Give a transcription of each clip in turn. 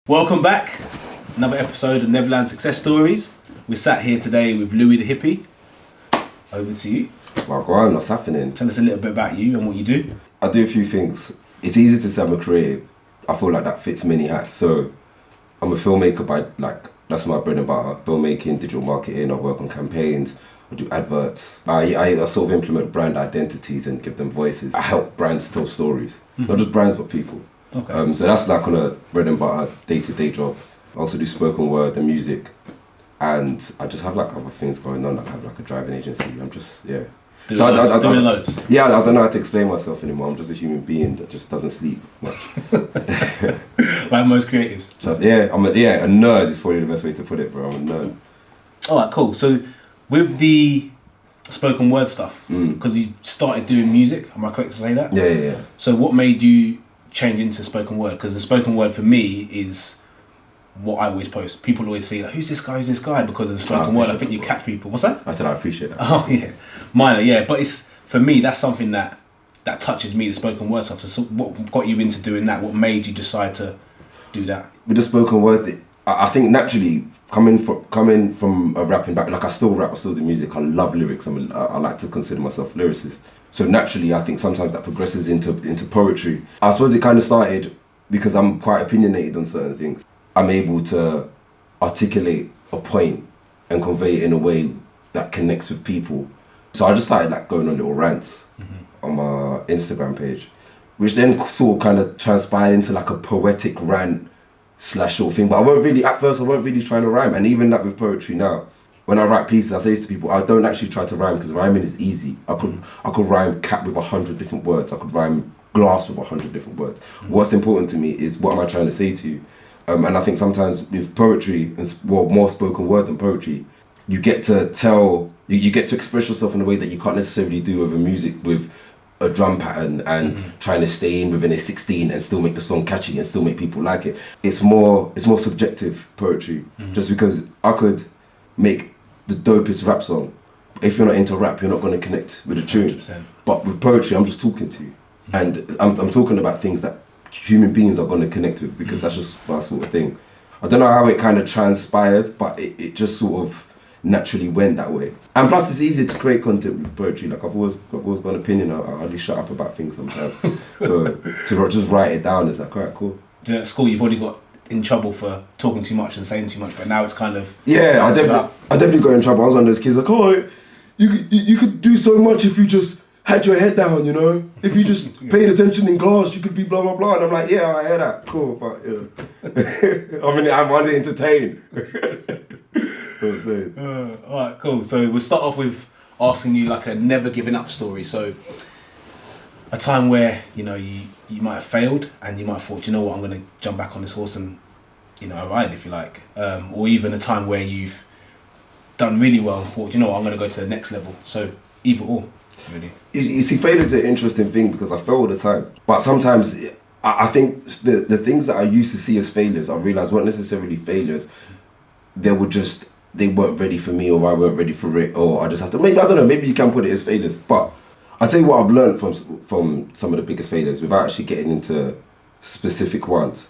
Welcome back, another episode of Neverland Success Stories. We're sat here today with Louis the Hippie. Over to you. Well, go on, what's happening? Tell us a little bit about you and what you do. I do a few things. It's easy to say I'm a creative. I feel like that fits many hats. So I'm a filmmaker that's my bread and butter. Filmmaking, digital marketing, I work on campaigns, I do adverts. I sort of implement brand identities and give them voices. I help brands tell stories, not just brands but people. Okay. So that's like on a bread and butter day-to-day job. I also do spoken word and music, and I just have like other things going on. I have like a driving agency. I'm just Doing loads. Yeah, I don't know how to explain myself anymore. I'm just a human being that just doesn't sleep much. Like most creatives. I'm a nerd is probably the best way to put it, bro. I'm a nerd. Alright, cool. So with the spoken word stuff, because you started doing music, am I correct to say that? Yeah. So what made you change into spoken word? Because the spoken word for me is what I always post. People always say, like, who's this guy? Because of the spoken word, I think you catch people. What's that? I said I appreciate that. Oh yeah, minor, yeah. But it's, for me, that's something that touches me, the spoken word stuff. So what got you into doing that? What made you decide to do that? With the spoken word, I think naturally coming from a rapping back, like I still rap, I still do music. I love lyrics. I like to consider myself a lyricist. So naturally, I think sometimes that progresses into poetry. I suppose it kind of started because I'm quite opinionated on certain things. I'm able to articulate a point and convey it in a way that connects with people. So I just started like going on little rants on my Instagram page, which then sort of kind of transpired into like a poetic rant / sort of thing. But at first I weren't really trying to rhyme. And even like with poetry now, when I write pieces, I say to people, I don't actually try to rhyme because rhyming is easy. I could rhyme cat with 100 different words. I could rhyme glass with 100 different words. What's important to me is what am I trying to say to you? And I think sometimes with poetry, more spoken word than poetry, you get to you get to express yourself in a way that you can't necessarily do with a music with a drum pattern and trying to stay in within a 16 and still make the song catchy and still make people like it. It's more subjective poetry, just because I could make the dopest rap song. If you're not into rap, you're not going to connect with the tune. 100%. But with poetry, I'm just talking to you. And I'm talking about things that human beings are going to connect with, because that's just my sort of thing. I don't know how it kind of transpired, but it just sort of naturally went that way. And plus it's easy to create content with poetry. Like I've always got an opinion. I hardly shut up about things sometimes. So to just write it down is like, alright, cool. At school you've already got in trouble for talking too much and saying too much, but now it's kind of... Yeah, I definitely got in trouble. I was one of those kids like, oh, you could do so much if you just had your head down, you know? If you just paid attention in class, you could be blah, blah, blah. And I'm like, yeah, I hear that. Cool, but, you know. I want to entertain. Alright, cool. So we'll start off with asking you like a never giving up story. So a time where, you know, you might have failed and you might have thought, you know what, I'm going to jump back on this horse and, you know, ride, if you like. Or even a time where you've done really well and thought, you know what, I'm going to go to the next level. So either or, really. You see, failure is an interesting thing because I fail all the time. But sometimes I think the things that I used to see as failures, I realised weren't necessarily failures. They weren't ready for me, or I weren't ready for it, or I just had to, maybe you can put it as failures. But I'll tell you what I've learned from some of the biggest failures, without actually getting into specific ones.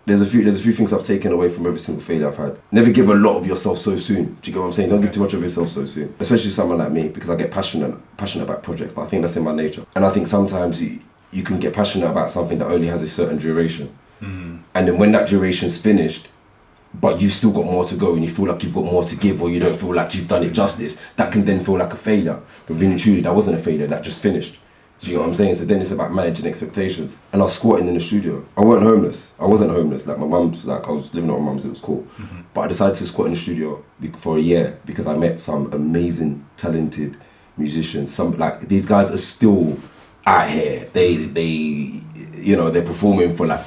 There's a few things I've taken away from every single failure I've had. Never give a lot of yourself so soon. Do you get what I'm saying? Don't give too much of yourself so soon. Especially someone like me, because I get passionate about projects, but I think that's in my nature. And I think sometimes you can get passionate about something that only has a certain duration. And then when that duration's finished, but you've still got more to go and you feel like you've got more to give, or you don't feel like you've done it justice, that can then feel like a failure. But really truly, that wasn't a failure, that just finished. Do you know what I'm saying? So then it's about managing expectations. And I was squatting in the studio. I wasn't homeless. Like my mum's, like I was living at my mum's, it was cool. But I decided to squat in the studio for a year because I met some amazing, talented musicians. Some, like, these guys are still out here. They you know, they're performing for like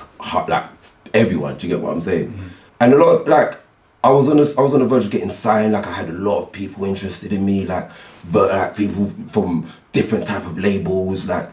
everyone. Do you get what I'm saying? And a lot of, like, I was on the verge of getting signed. Like, I had a lot of people interested in me, like people from different type of labels, like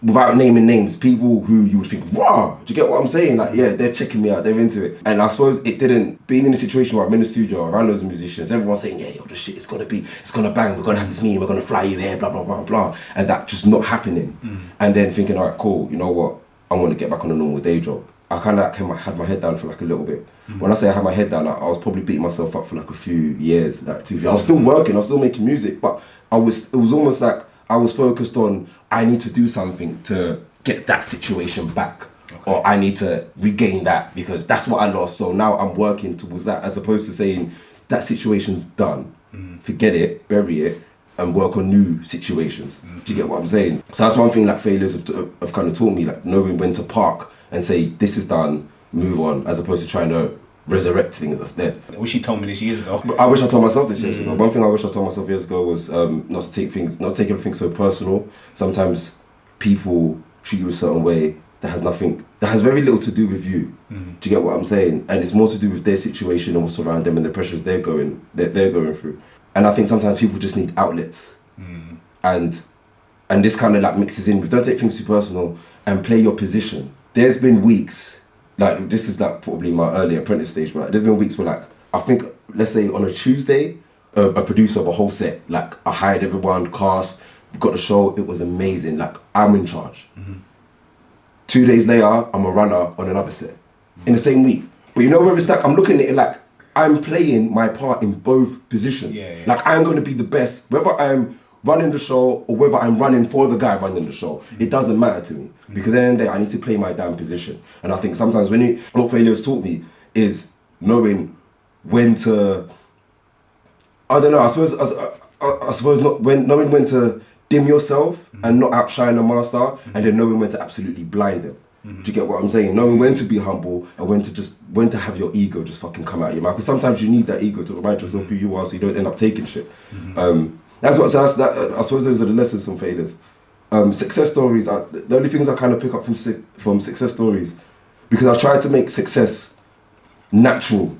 without naming names, people who you would think, wow, do you get what I'm saying? Like, yeah, they're checking me out, they're into it. And I suppose it didn't, being in a situation where I'm in the studio around those musicians, everyone's saying, yeah, yo, the shit, it's gonna bang, we're gonna have this meeting, we're gonna fly you here, blah, blah, blah, blah. And that just not happening. And then thinking, all right, cool, you know what? I want to get back on a normal day job. I kind of like had my head down for like a little bit. When I say I had my head down, I was probably beating myself up for like a few years, like 2 years. I was still working, I was still making music, but it was almost like I was focused on, I need to do something to get that situation back. Okay. Or I need to regain that because that's what I lost. So now I'm working towards that, as opposed to saying that situation's done, forget it, bury it, and work on new situations. Do you get what I'm saying? So that's one thing that failures have kind of taught me, like knowing when to park and say, this is done, move on, as opposed to trying to resurrect things that's dead. I wish you told me this years ago. I wish I told myself this years ago. One thing I wish I told myself years ago was not to take everything so personal. Sometimes people treat you a certain way that has very little to do with you. Do you get what I'm saying? And it's more to do with their situation and what's around them and the pressures they're going through. And I think sometimes people just need outlets. And this kind of like mixes in with, don't take things too personal and play your position. There's been weeks, like this is like probably my early apprentice stage, but like, there's been weeks where like, I think, let's say on a Tuesday, a producer of a whole set, like I hired everyone, cast, got the show, it was amazing, like I'm in charge. 2 days later, I'm a runner on another set in the same week. But you know where it's like, I'm looking at it like, I'm playing my part in both positions. Like I'm going to be the best, whether I'm running the show or whether I'm running for the guy running the show. It doesn't matter to me because at the end of the day, I need to play my damn position. And I think sometimes what failure has taught me is knowing when to, I don't know, I suppose knowing when to dim yourself and not outshine the master, and then knowing when to absolutely blind them. Do you get what I'm saying? Knowing when to be humble and when to have your ego just fucking come out of your mouth. Because sometimes you need that ego to remind yourself who you are, so you don't end up taking shit. I suppose those are the lessons from failures. Success stories are the only things I kind of pick up from success stories, because I try to make success natural.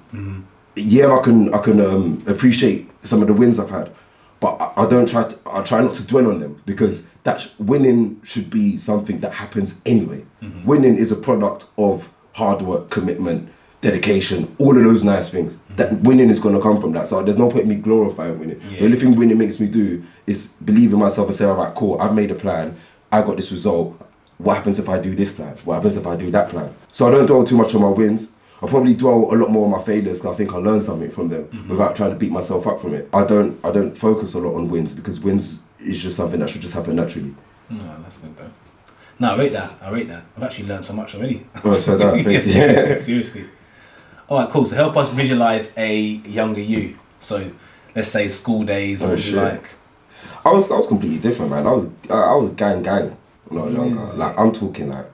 Yeah, I can appreciate some of the wins I've had, but I try not to dwell on them, because that winning should be something that happens anyway. Winning is a product of hard work, commitment, dedication, all of those nice things. That winning is going to come from that. So there's no point in me glorifying winning. The only thing winning makes me do is believe in myself and say, all right, cool, I've made a plan, I got this result. What happens if I do this plan? What happens if I do that plan? So I don't dwell too much on my wins. I probably dwell a lot more on my failures, because I think I learned something from them without trying to beat myself up from it. I don't focus a lot on wins, because wins is just something that should just happen naturally. No, that's good though. No, I rate that. I've actually learned so much already. Oh, so that, thank you. Seriously. All right, cool. So help us visualize a younger you. So let's say school days, what would you like? I was completely different, man. I was gang when I was younger. Like I'm talking like,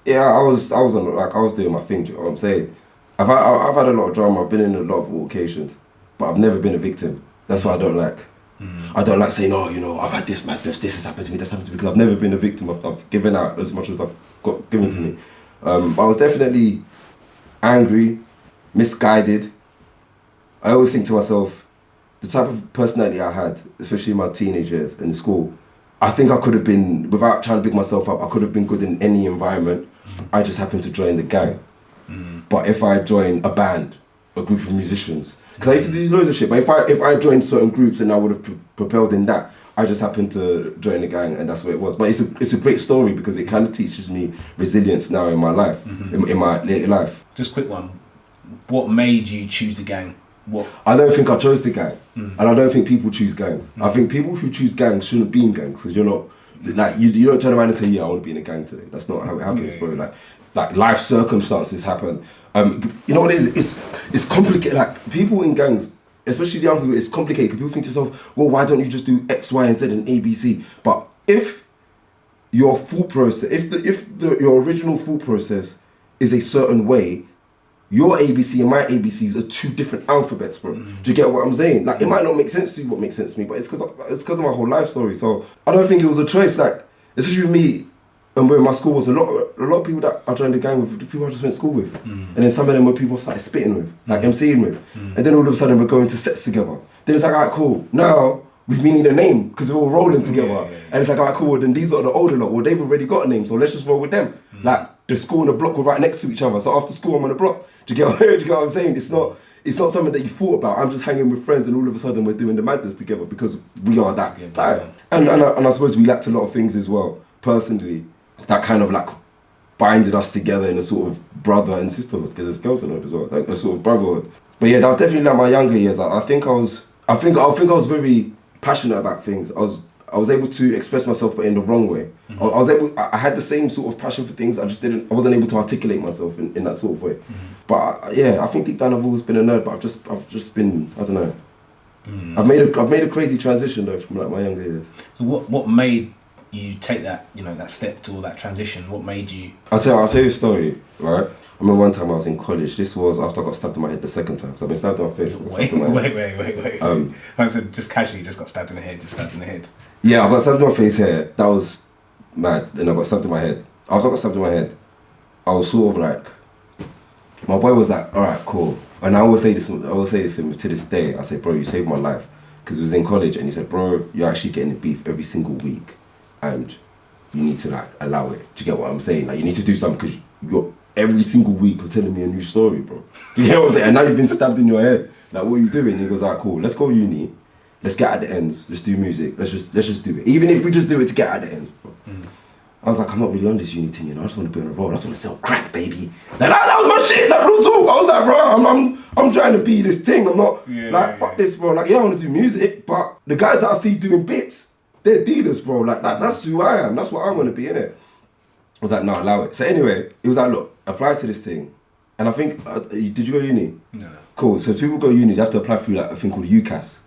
yeah, I was doing my thing. Do you know what I'm saying? I've had a lot of drama. I've been in a lot of altercations, but I've never been a victim. That's why I don't like. I don't like saying, oh, you know, I've had this madness, this has happened to me, that's happened to me, because I've never been a victim. I've given out as much as I've got given to me. I was definitely angry, misguided. I always think to myself, the type of personality I had, especially in my teenage years in school, I think I could have been, without trying to big myself up, I could have been good in any environment. I just happened to join the gang. But if I joined a band, a group of musicians, because I used to do loads of shit, but if I joined certain groups and I would have propelled in that, I just happened to join the gang, and that's what it was. But it's a great story, because it kind of teaches me resilience now in my life, in my later life. Just quick one. What made you choose the gang? I don't think I chose the gang, and I don't think people choose gangs. I think people who choose gangs shouldn't be in gangs, because you're not, like, you don't turn around and say, yeah, I want to be in a gang today. That's not how it happens, bro. Like life circumstances happen. You know what it is? It's complicated. Like people in gangs, especially the young people, it's complicated, because people think to themselves, well, why don't you just do X, Y, and Z and A, B, C? But if your thought process, your original thought process is a certain way, your ABC and my ABCs are two different alphabets, bro. Do you get what I'm saying? Like, it might not make sense to you what makes sense to me, but it's because of my whole life story. So I don't think it was a choice. Like, especially with me, and where my school was, a lot of people that I joined the gang with, people I just went to school with. And then some of them were people I started spitting with, like MCing with. And then all of a sudden we're going to sets together. Then it's like, alright, cool. Now we need a name, because we're all rolling together. And it's like, alright, cool, then these are the older lot. Well, they've already got a name, so let's just roll with them. Like, the school and the block were right next to each other. So after school, I'm on the block. Do you get what I'm saying? It's not something that you thought about. I'm just hanging with friends, and all of a sudden we're doing the madness together, because we are that type. And I suppose we lacked a lot of things as well, personally, that kind of like binded us together in a sort of brother and sisterhood, because there's girls in it as well, like a sort of brotherhood. But yeah, that was definitely like my younger years. I think I was very passionate about things. I was able to express myself, but in the wrong way. I had the same sort of passion for things. I wasn't able to articulate myself in that sort of way. But yeah, I think deep down I've always been a nerd, but I've just been, I don't know. I've made a crazy transition though from like my younger years. So what made you take that, that step to that transition? What made you? I'll tell you a story, right? I remember one time I was in college. This was after I got stabbed in my head the second time. So I've been stabbed in my face. Wait. I said just casually, just got stabbed in the head. Yeah, I got stabbed in my face here. That was mad. Then I got stabbed in my head. After I got stabbed in my head, I was sort of like, my boy was like, all right, cool. And I always say this to this day. I say, bro, you saved my life. Because he was in college and he said, bro, you're actually getting the beef every single week. And you need to like allow it. Do you get what I'm saying? Like you need to do something because you're every single week you're telling me a new story, bro. Do you get what I'm saying? And now you've been stabbed in your head. Like what are you doing? And he goes, all right, cool. Let's go uni. Let's get at the ends. Let's do music. Let's just do it. Even if we just do it to get at the ends, bro. I was like, I'm not really on this uni thing, I just want to be on the road. I just want to sell crack, baby. Like, that was my shit, like real talk. I was like, bro, I'm trying to be this thing. I'm not fuck this, bro. Like, yeah, I want to do music, but the guys that I see doing bits, they're dealers, bro. Like that's who I am. That's what I want to be, innit? I was like, no, allow it. So anyway, it was like, look, apply to this thing. And I think, did you go uni? No. Cool. So if people go uni, they have to apply through like a thing called UCAS.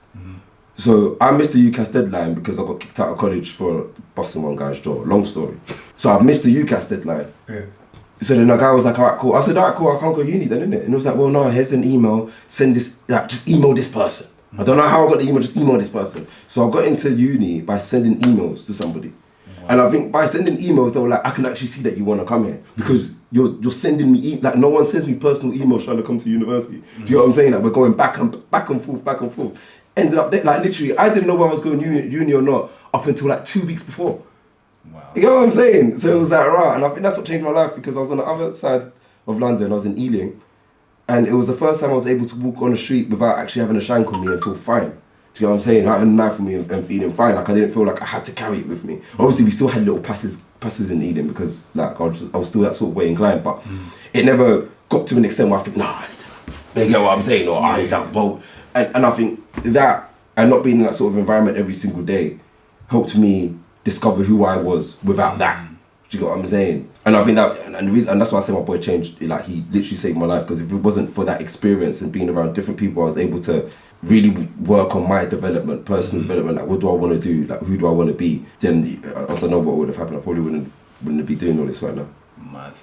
So I missed the UCAS deadline because I got kicked out of college for busting one guy's jaw. Long story. So I missed the UCAS deadline. Yeah. So then the guy was like, all right, cool. I said, all right, cool, I can't go uni then, innit? And he was like, well, no, here's an email. Send this, like, just email this person. I don't know how I got the email, just email this person. So I got into uni by sending emails to somebody. Wow. And I think by sending emails, they were like, I can actually see that you want to come here. Because you're sending me, like no one sends me personal emails trying to come to university. Do you know what I'm saying? Like we're going back and forth. Ended up there, like literally, I didn't know where I was going uni or not up until like 2 weeks before. Wow. You know what I'm saying? So it was like, right, and I think that's what changed my life because I was on the other side of London, I was in Ealing, and it was the first time I was able to walk on the street without actually having a shank on me and feel fine. Do you know what I'm saying? Having a knife on me and feeling fine, like I didn't feel like I had to carry it with me. Obviously we still had little passes in Ealing because like I was still that sort of way inclined, but it never got to an extent where I think, nah, I need to, you know what I'm saying? Or I need to vote. And I think that, and not being in that sort of environment every single day, helped me discover who I was without that. Do you get what I'm saying? And I think that, and the reason, and that's why I say my boy changed, like he literally saved my life, because if it wasn't for that experience and being around different people, I was able to really work on my development, personal development, like what do I want to do, like who do I want to be, then I don't know what would have happened. I probably wouldn't be doing all this right now. Mad.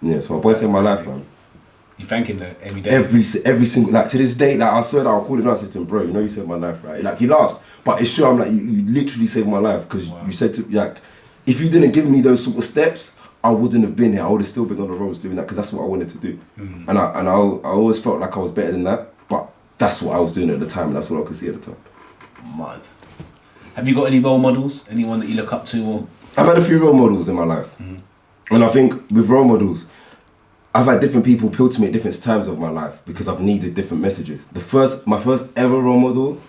Yeah, so my boy saved my life, man. You thank him every day? Every single, like to this day, like I swear that I'll call him and I said to him, bro, you know you saved my life, right? Like he laughs, but it's true, I'm like, you literally saved my life, because you said to, like, if you didn't give me those sort of steps, I wouldn't have been here. I would have still been on the roads doing that, because that's what I wanted to do. And I always felt like I was better than that, but that's what I was doing at the time, and that's what I could see at the time. Mad. Have you got any role models? Anyone that you look up to? Or? I've had a few role models in my life. And I think with role models, I've had different people appeal to me at different times of my life because I've needed different messages. My first ever role model,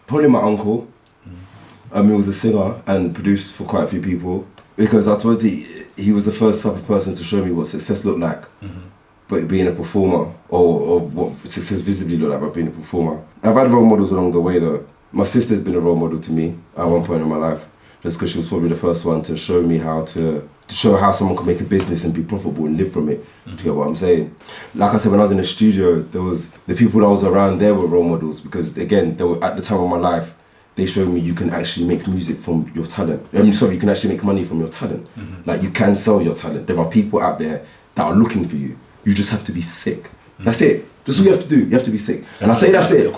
probably my uncle. He was a singer and produced for quite a few people, because I suppose he was the first type of person to show me what success looked like, but being a performer, or what success visibly looked like by being a performer. I've had role models along the way though. My sister's been a role model to me at one point in my life, just because she was probably the first one to show me to show how someone can make a business and be profitable and live from it. Do you get what I'm saying? Like I said, when I was in the studio, the people that was around there were role models, because again, they were at the time of my life, they showed me you can actually make music from your talent. You can actually make money from your talent. Like you can sell your talent. There are people out there that are looking for you. You just have to be sick. That's it. That's all you have to do. You have to be sick. So and I say that's it.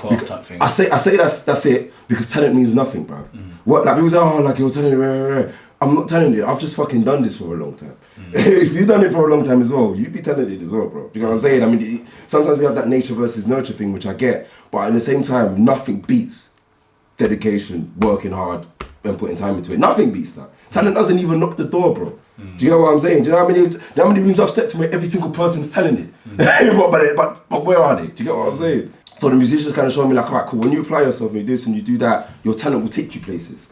I say that's it, because talent means nothing, bro. What, like people say, oh, like you're talented. I'm not talented. I've just fucking done this for a long time. If you've done it for a long time as well, you'd be talented as well, bro. Do you know what I'm saying? I mean, sometimes we have that nature versus nurture thing, which I get, but at the same time, nothing beats dedication, working hard, and putting time into it. Nothing beats that. Talent doesn't even knock the door, bro. Do you know what I'm saying? Do you know how many rooms I've stepped to where every single person's talented? but where are they? Do you get what I'm saying? So the musicians kind of show me like, all right, cool, when you apply yourself and you do this and you do that, your talent will take you places.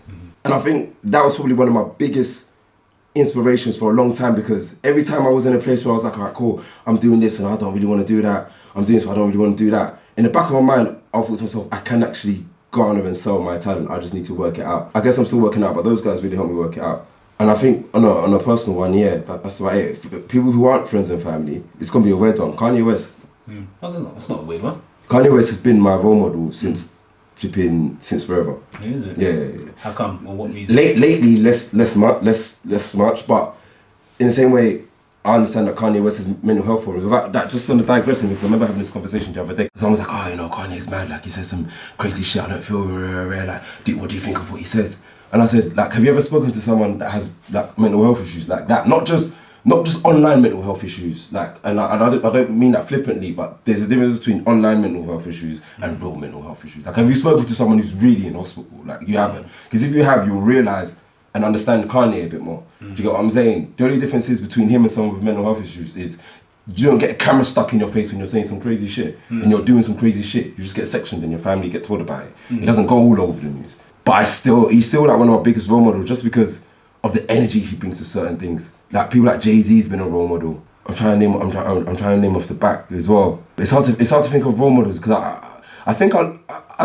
And I think that was probably one of my biggest inspirations for a long time, because every time I was in a place where I was like, all right, cool, I'm doing this and I don't really want to do that. I'm doing this, but I don't really want to do that. In the back of my mind, I thought to myself, I can actually garner and sell my talent. I just need to work it out. I guess I'm still working out, but those guys really helped me work it out. And I think on a personal one, yeah, that's about it. For people who aren't friends and family, it's going to be a weird one. Kanye West. That's not a weird one. Kanye West has been my role model since forever. Is it? Yeah. How come? Or what reason? Lately, less much. But in the same way, I understand that Kanye West has mental health problems. Without that, just on the digressing, because I remember having this conversation the other day. Someone was like, oh, you know, Kanye's mad. Like, he says some crazy shit. I don't feel like, what do you think of what he says? And I said, like, have you ever spoken to someone that has like mental health issues like that? Not just online mental health issues. Like, and I don't mean that flippantly, but there's a difference between online mental health issues and real mental health issues. Like, have you spoken to someone who's really in hospital? Like, you haven't. Because if you have, you'll realise and understand Kanye a bit more. Do you get what I'm saying? The only difference is between him and someone with mental health issues is you don't get a camera stuck in your face when you're saying some crazy shit and you're doing some crazy shit. You just get sectioned and your family get told about it. It doesn't go all over the news. But he's still like one of our biggest role models just because of the energy he brings to certain things. Like people like Jay-Z's been a role model. I'm trying to name off the back as well. It's hard to think of role models because I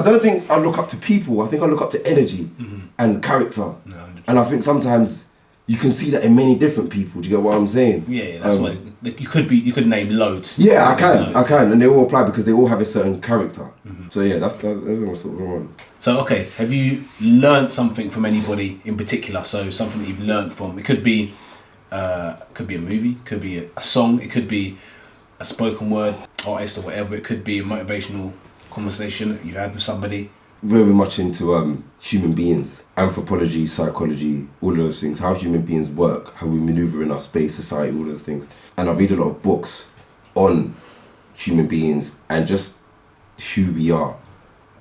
don't think I look up to people. I think I look up to energy and character. No, and I think sometimes you can see that in many different people. Do you get what I'm saying? Yeah, that's why you could name loads. Yeah, I can, and they all apply because they all have a certain character. So yeah, that's my sort of role model. So okay, have you learned something from anybody in particular? So something that you've learned from. It could be a movie, could be a song, it could be a spoken word artist or whatever. It could be a motivational conversation that you had with somebody. Very much into human beings, anthropology, psychology, all of those things, how human beings work, how we maneuver in our space, society, all those things. And I read a lot of books on human beings and just who we are.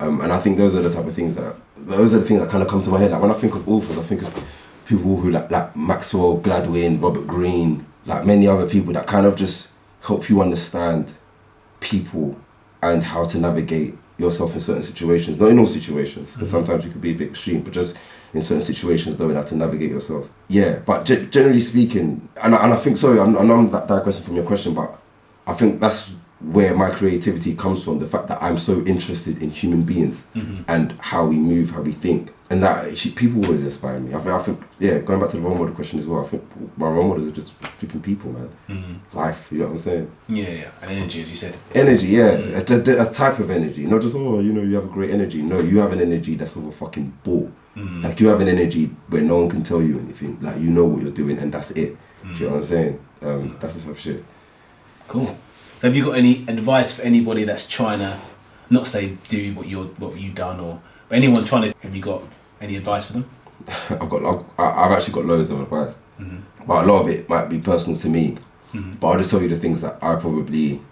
And I think those are the things that kind of come to my head. Like when I think of authors, I think of people who like Maxwell, Gladwin, Robert Greene, like many other people that kind of just help you understand people and how to navigate yourself in certain situations. Not in all situations, because sometimes you could be a bit extreme, but just in certain situations knowing how to navigate yourself. Yeah, but generally speaking, and I think, sorry, I know I'm digressing from your question, but I think that's where my creativity comes from, the fact that I'm so interested in human beings and how we move, how we think. And that people always inspire me. I think, yeah, going back to the role model question as well, I think my role models are just freaking people, man. Life, you know what I'm saying? Yeah, and energy, as you said. Energy, yeah. A type of energy. Not just, you have a great energy. No, you have an energy that's of a fucking ball. Like, you have an energy where no one can tell you anything. Like, you know what you're doing and that's it. Do you know what I'm saying? That's the type of shit. Cool. Have you got any advice for anybody that's trying to, not say do what you've done, but anyone trying to, have you got any advice for them? I've actually got loads of advice, but a lot of it might be personal to me. But I'll just tell you the things that I probably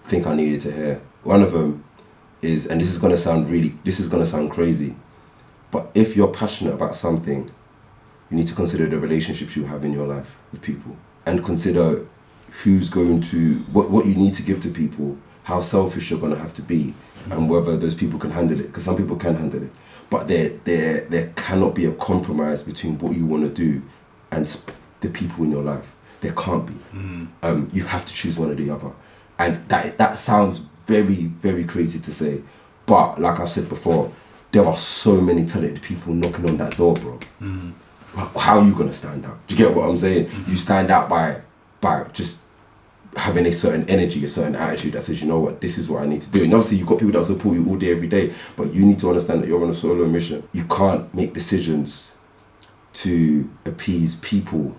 think I needed to hear. One of them is, and this is gonna sound crazy, but if you're passionate about something, you need to consider the relationships you have in your life with people, and consider who's going to, what you need to give to people, how selfish you're going to have to be, and whether those people can handle it, because some people can handle it, but there cannot be a compromise between what you want to do and the people in your life. There can't be. You have to choose one or the other, and that sounds very, very crazy to say, but like I've said before, there are so many talented people knocking on that door, bro. How are you going to stand out? Do you get what I'm saying? You stand out by just having a certain energy, a certain attitude that says, you know what, this is what I need to do. And obviously you've got people that support you all day, every day, but you need to understand that you're on a solo mission. You can't make decisions to appease people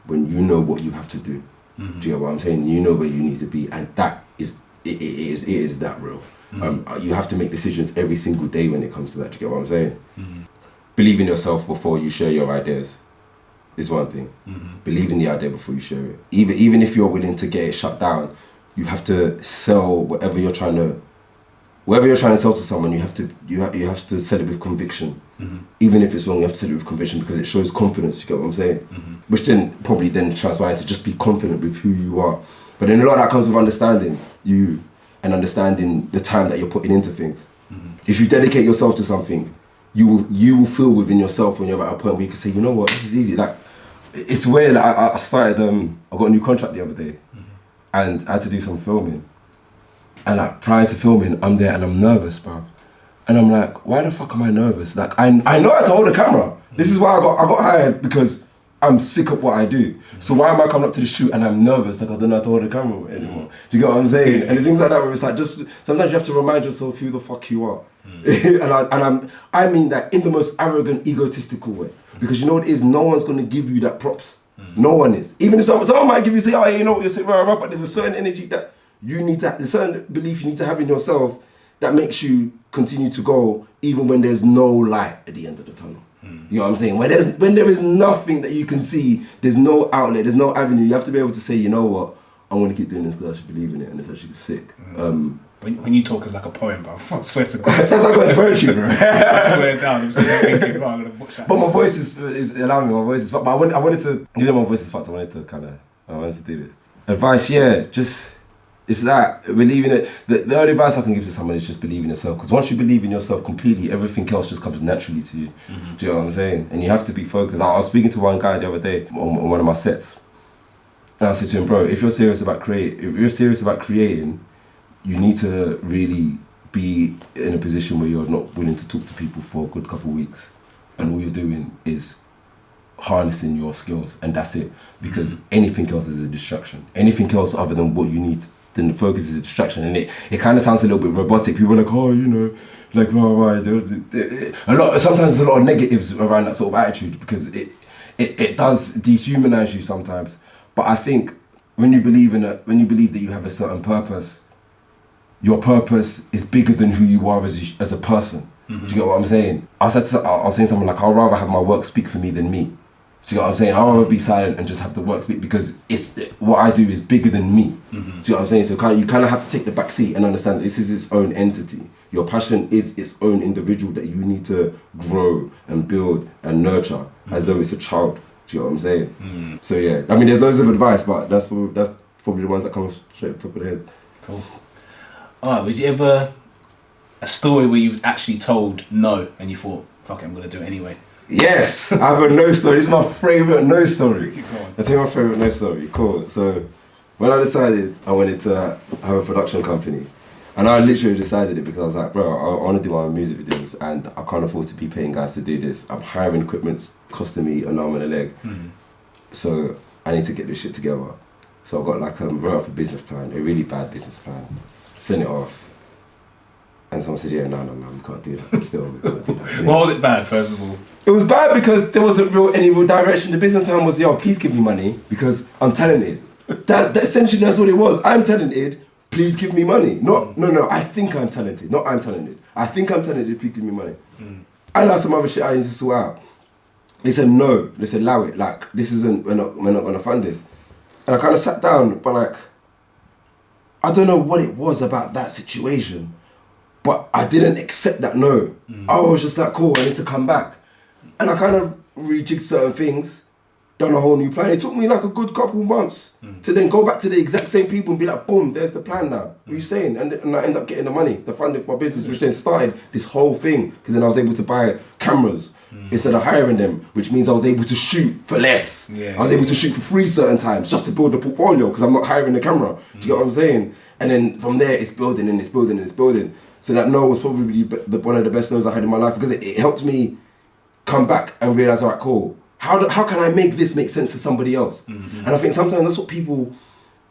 when you know what you have to do. Do you get what I'm saying? You know where you need to be, and that is, it is that real. You have to make decisions every single day when it comes to that. Do you get what I'm saying? Believe in yourself before you share your ideas is one thing. Believe in the idea before you share it. Even if you're willing to get it shut down, you have to sell whatever you're trying to sell to someone. You have to sell it with conviction. Even if it's wrong, you have to sell it with conviction because it shows confidence. You get what I'm saying? Which then probably transpires to just be confident with who you are. But then a lot of that comes with understanding you and understanding the time that you're putting into things. If you dedicate yourself to something, you will feel within yourself when you're at a point where you can say, you know what, this is easy. Like, it's weird. I started. I got a new contract the other day, and I had to do some filming. And like prior to filming, I'm there and I'm nervous, bro. And I'm like, why the fuck am I nervous? Like I know how to hold a camera. This is why I got hired, because I'm sick of what I do. So why am I coming up to the shoot and I'm nervous? Like I don't know how to hold a camera anymore. Do you get what I'm saying? And it's things like that where it's like, just sometimes you have to remind yourself who the fuck you are. I mean that in the most arrogant, egotistical way. Because you know what it is, no one's gonna give you that props. No one is. Even if someone might give you, say, oh, you know what, you're saying, right, but there's a certain energy that you need to, a certain belief you need to have in yourself that makes you continue to go even when there's no light at the end of the tunnel. You know what I'm saying? When there is nothing that you can see, there's no outlet, there's no avenue, you have to be able to say, you know what, I want to keep doing this because I should believe in it, and it's actually sick. When you talk, it's like a poem, bro. I swear to God. It sounds like it's poetry, bro. I swear down. I'm sitting there thinking, bro, I'm going to book that. But my voice is allowing me, my voice is fucked. But I wanted to, even though my voice is fucked, I wanted to do this. Advice, just, it's that, believe in it. The only advice I can give to someone is just believe in yourself. Because once you believe in yourself completely, everything else just comes naturally to you. Do you know what I'm saying? And you have to be focused. I was speaking to one guy the other day on one of my sets. And I said to him, bro, if you're serious about creating, you need to really be in a position where you're not willing to talk to people for a good couple of weeks. And all you're doing is harnessing your skills, and that's it. Because anything else is a distraction. Anything else other than what you need, then the focus is a distraction. And it kind of sounds a little bit robotic. People are like, oh, you know, like, sometimes there's a lot of negatives around that sort of attitude, because it does dehumanize you sometimes. But I think when you believe that you have a certain purpose, your purpose is bigger than who you are as a person. Do you get what I'm saying? I was saying something like, I'd rather have my work speak for me than me. Do you get what I'm saying? I'd rather be silent and just have the work speak, because what I do is bigger than me. Do you get what I'm saying? So you kind of have to take the back seat and understand this is its own entity. Your passion is its own individual that you need to grow and build and nurture as though it's a child. Do you know what I'm saying? So yeah, I mean, there's loads of advice, but that's probably the ones that come straight up top of the head. Cool. Alright, was you ever a story where you was actually told no and you thought, fuck it, I'm gonna do it anyway? Yes, I have a no story. This is my favourite no story. I'll tell you my favourite no story. Cool. So when I decided I wanted to have a production company, and I literally decided it because I was like, bro, I want to do my own music videos and I can't afford to be paying guys to do this. I'm hiring equipment's costing me an arm and a leg. So I need to get this shit together. So I got like wrote up a business plan, a really bad business plan, sent it off. And someone said, yeah, no, we can't do that. Still, we can't do that. Why was it bad, first of all? It was bad because there wasn't any real direction. The business plan was, yo, please give me money because I'm talented. That essentially, that's what it was. I'm talented, please give me money. No, I think I'm talented, not I'm talented. I think I'm talented, please give me money. I had some other shit I need to sort out. They said no, they said allow it, like this isn't, we're not gonna fund this. And I kind of sat down, but like, I don't know what it was about that situation, but I didn't accept that no. I was just like, cool, I need to come back. And I kind of rejigged certain things, done a whole new plan. It took me like a good couple months to then go back to the exact same people and be like, boom, there's the plan now. What are you saying? And I end up getting the money, the funding for my business, which then started this whole thing. Because then I was able to buy cameras instead of hiring them, which means I was able to shoot for less. I was able to shoot for free certain times just to build a portfolio because I'm not hiring the camera. Do you get what I'm saying? And then from there, it's building and it's building and it's building. So that no was probably one of the best no's I had in my life because it helped me come back and realize, all right, cool. How can I make this make sense to somebody else? And I think sometimes that's what people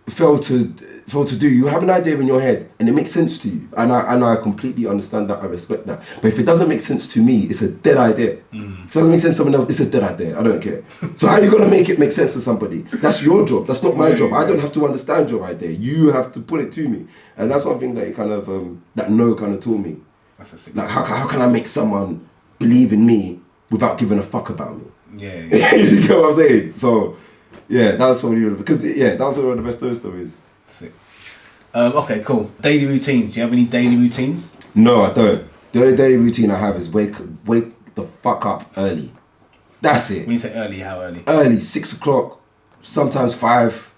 fail to do. You have an idea in your head and it makes sense to you. And I completely understand that, I respect that. But if it doesn't make sense to me, it's a dead idea. If it doesn't make sense to someone else, it's a dead idea. I don't care. So how are you gonna make it make sense to somebody? That's your job, that's not my job. I don't have to understand your idea. You have to put it to me. And that's one thing that it kind of, that no kind of taught me. That's like how can I make someone believe in me without giving a fuck about me? You know what I'm saying? So, yeah, that's probably because that was one of the best stories. Sick. Okay, cool. Daily routines. Do you have any daily routines? No, I don't. The only daily routine I have is wake the fuck up early. That's it. When you say early, how early? Early, 6 o'clock, sometimes 5.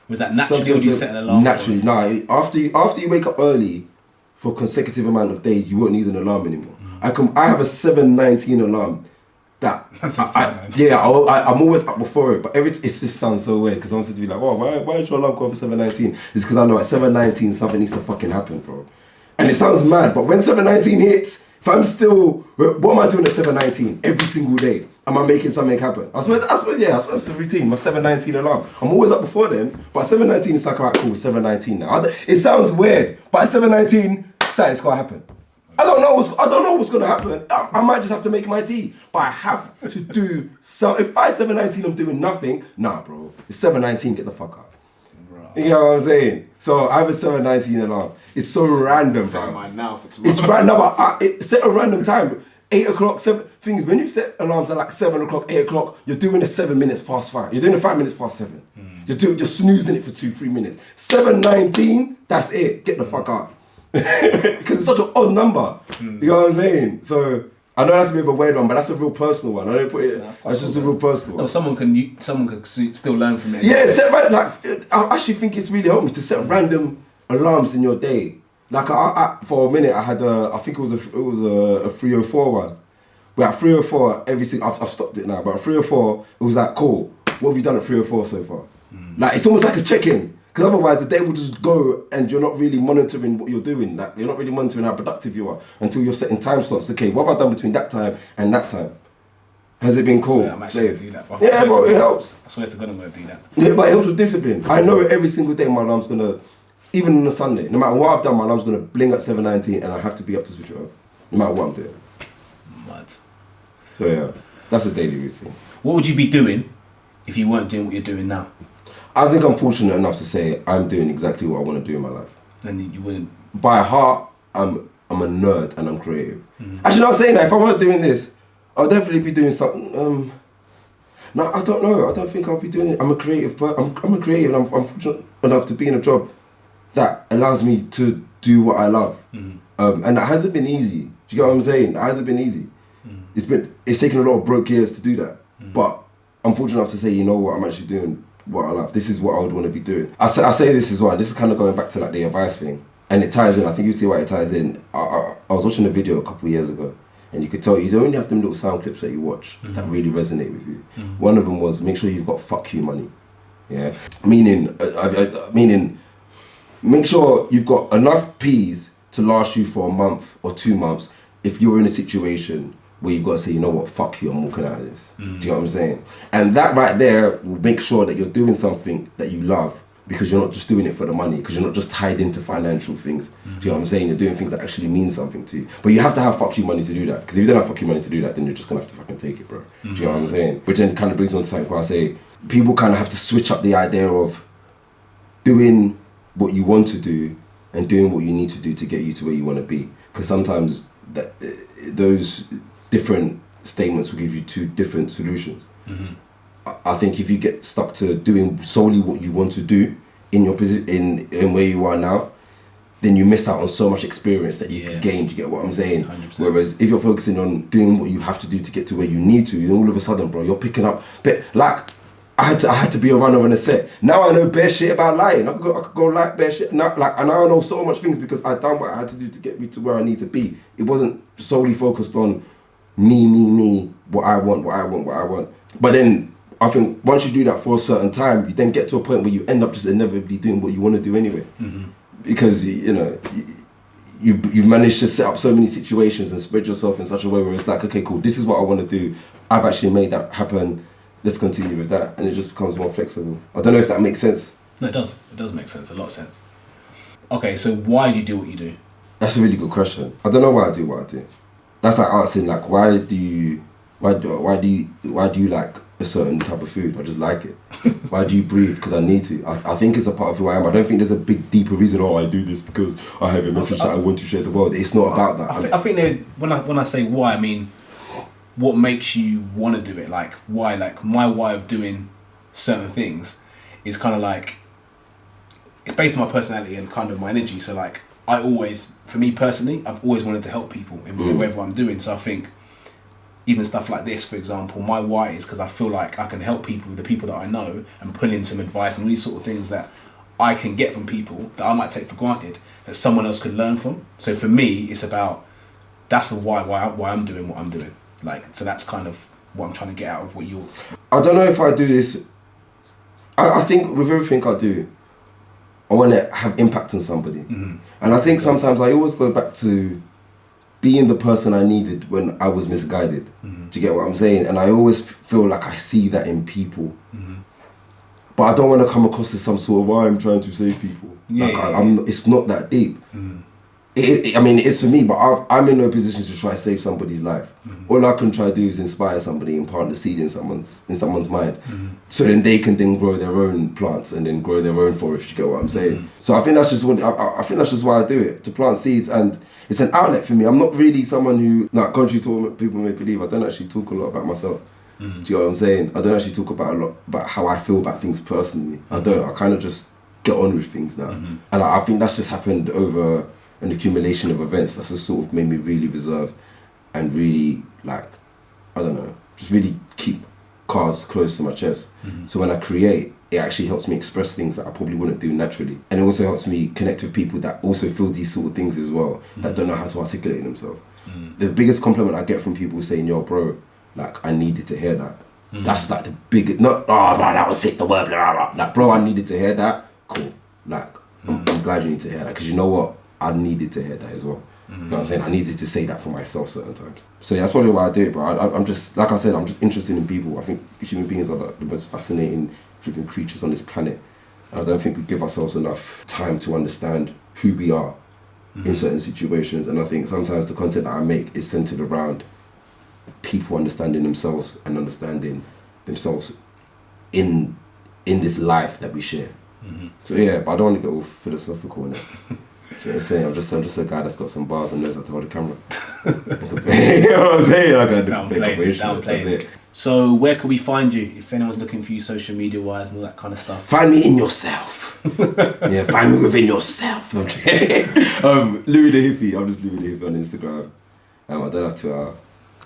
Was that naturally or did you set an alarm? Naturally, no. After you wake up early for a consecutive amount of days, you won't need an alarm anymore. I have a 7:19 alarm. that That's a sad I'm always up before it, but it just sounds so weird because I'm supposed to be like, oh, why is your alarm going for 7:19? It's because I know at 7:19 something needs to fucking happen, bro. And it sounds mad, but when 7:19 hits, if I'm still, what am I doing at 7:19 every single day? Am I making something happen? I swear that's a routine. My 7:19 alarm. I'm always up before then, but at 7:19 it's like, alright, cool, 7:19 now. It sounds weird, but at 7:19 something's gonna happen. I don't know what's gonna happen. I might just have to make my tea, but I have to do some. If by 7:19 I'm doing nothing, nah, bro. It's 7:19. Get the fuck up. You know what I'm saying? So I have a 7:19 alarm. It's so random, bro. Set mine now for tomorrow. It's random. Set a random time. 8 o'clock, 7. Thing is, when you set alarms at like 7 o'clock, 8 o'clock, you're doing it 7 minutes past 5. You're doing it 5 minutes past 7. You're snoozing it for 2-3 minutes. 7:19, that's it. Get the fuck out. Because it's such an odd number. You know what I'm saying? So I know that's a bit of a weird one, but that's a real personal one. I don't put it. That's just a real personal one. No, someone can still learn from it. Yeah, I actually think it's really helped me to set random alarms in your day. Like I for a minute I had I think it was a 304 one. Where at 304 I've stopped it now, but at 304 it was like, cool, what have you done at 304 so far? Like it's almost like a check-in. Because otherwise the day will just go and you're not really monitoring what you're doing. Like you're not really monitoring how productive you are until you're setting time slots. Okay, what have I done between that time and that time? Has it been cool? I'm actually gonna do that. Yeah, bro, it helps. I swear to God I'm gonna do that. Yeah, but it helps with discipline. I know every single day my alarm's gonna, even on a Sunday, no matter what I've done, my alarm's gonna bling at 7:19 and I have to be up to switch it off. No matter what I'm doing. Mad. So yeah, that's a daily routine. What would you be doing if you weren't doing what you're doing now? I think I'm fortunate enough to say I'm doing exactly what I want to do in my life. And you wouldn't. By heart, I'm a nerd and I'm creative. Actually, I'm saying that if I weren't doing this, I'll definitely be doing something. No, I don't know. I don't think I'll be doing it. I'm a creative. I'm a creative, and I'm fortunate enough to be in a job that allows me to do what I love. And that hasn't been easy. Do you get what I'm saying? That hasn't been easy. It's taken a lot of broke years to do that. But I'm fortunate enough to say, you know what, I'm actually doing what I love. This is what I would want to be doing. I say this as well. This is kind of going back to like the advice thing, and it ties in. I think you see why it ties in. I was watching a video a couple of years ago, and you could tell you only have them little sound clips that you watch that really resonate with you. One of them was make sure you've got fuck you money. Yeah, meaning make sure you've got enough peas to last you for a month or 2 months if you're in a situation where you've got to say, you know what, fuck you, I'm walking out of this. Do you know what I'm saying? And that right there will make sure that you're doing something that you love, because you're not just doing it for the money, because you're not just tied into financial things. Do you know what I'm saying? You're doing things that actually mean something to you. But you have to have fuck you money to do that, because if you don't have fuck you money to do that, then you're just going to have to fucking take it, bro. Do you know what I'm saying? Which then kind of brings me on to something where I say, people kind of have to switch up the idea of doing what you want to do and doing what you need to do to get you to where you want to be. Because sometimes those different statements will give you 2 different solutions. I think if you get stuck to doing solely what you want to do in your position, in where you are now, then you miss out on so much experience that you gained. You get what I'm saying? 100%. Whereas if you're focusing on doing what you have to do to get to where you need to, then all of a sudden, bro, you're picking up. But like, I had to be a runner on a set. Now I know bare shit about lying. I could go like bare shit. Now, and now I know so much things because I've done what I had to do to get me to where I need to be. It wasn't solely focused on me, what I want. But then I think once you do that for a certain time, you then get to a point where you end up just inevitably doing what you want to do anyway. Because you've managed to set up so many situations and spread yourself in such a way where it's like, okay, cool, this is what I want to do. I've actually made that happen. Let's continue with that, and it just becomes more flexible. I don't know if that makes sense. No, it does. It does make sense. A lot of sense. Okay, so why do you do what you do? That's a really good question. I don't know why I do what I do. That's like asking, like, why do you like a certain type of food? I just like it. Why do you breathe? Because I need to. I think it's a part of who I am. I don't think there's a big, deeper reason. Oh, I do this because I have a message that I want to share the world. It's not about that. I think when I say why, I mean, what makes you want to do it? Like why? Like my why of doing certain things is kind of like, it's based on my personality and kind of my energy. So like for me personally, I've always wanted to help people in whatever I'm doing. So I think even stuff like this, for example, my why is because I feel like I can help people, the people that I know, and put in some advice and these sort of things that I can get from people that I might take for granted that someone else could learn from. So for me, it's about, that's the why I'm doing what I'm doing. Like, so that's kind of what I'm trying to get out of what you're... I don't know if I do this. I think with everything I do, I want to have impact on somebody. And I think sometimes I always go back to being the person I needed when I was misguided. Do you get what I'm saying? And I always feel like I see that in people. But I don't want to come across as some sort of, I'm trying to save people. It's not that deep. I mean, it is for me, but I'm in no position to try to save somebody's life. All I can try to do is inspire somebody and plant the seed in someone's mind, so then they can then grow their own plants and then grow their own forest. You get what I'm saying? So I think that's just what I think that's just why I do it, to plant seeds, and it's an outlet for me. I'm not really someone who, like, contrary to what people may believe, I don't actually talk a lot about myself. Do you know what I'm saying? I don't actually talk about a lot about how I feel about things personally. I don't. I kind of just get on with things now, and I think that's just happened over an accumulation of events that's just sort of made me really reserved and really, like, I don't know, just really keep cards close to my chest. So when I create, it actually helps me express things that I probably wouldn't do naturally. And it also helps me connect with people that also feel these sort of things as well, that don't know how to articulate themselves. The biggest compliment I get from people saying, yo, bro, like, I needed to hear that. That's like the biggest, not, oh man, that was sick, the word, blah, blah, blah. Like, bro, I needed to hear that. Cool. Like, I'm glad you need to hear that, because you know what? I needed to hear that as well. You know what I'm saying? I needed to say that for myself certain times. So yeah, that's probably why I do it, bro. I'm just, like I said, I'm just interested in people. I think human beings are the most fascinating flipping creatures on this planet. And I don't think we give ourselves enough time to understand who we are in certain situations. And I think sometimes the content that I make is centered around people understanding themselves and understanding themselves in this life that we share. So yeah, but I don't want to get all philosophical in it. You know what I'm saying? I'm just a guy that's got some bars and knows how to hold a camera. You know what I'm saying? Like Downplaying it. So where can we find you if anyone's looking for you social media wise and all that kind of stuff? Find me in yourself. Yeah, find me within yourself. Louis the Hippie. I'm just Louis the Hippie on Instagram. I don't have Twitter.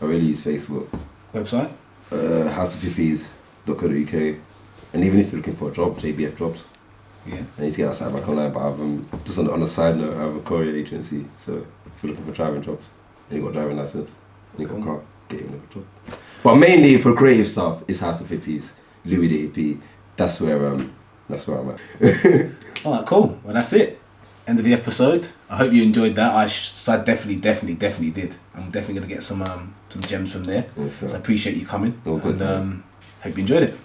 I really use Facebook. Website? houseofhippies.co.uk. And even if you're looking for a job, JBF Jobs. Yeah. I need to get that site back online, but I've just on a side note, I have a courier agency. So if you're looking for driving jobs, and you've got a driving license, and you've got a car, get you a job. But mainly for creative stuff, it's House of Hippies, Louis the Hippie. That's where I'm at. Alright, cool. Well, that's it. End of the episode. I hope you enjoyed that. I definitely did. I'm definitely gonna get some gems from there. Yes, so I appreciate you coming. All good, and hope you enjoyed it.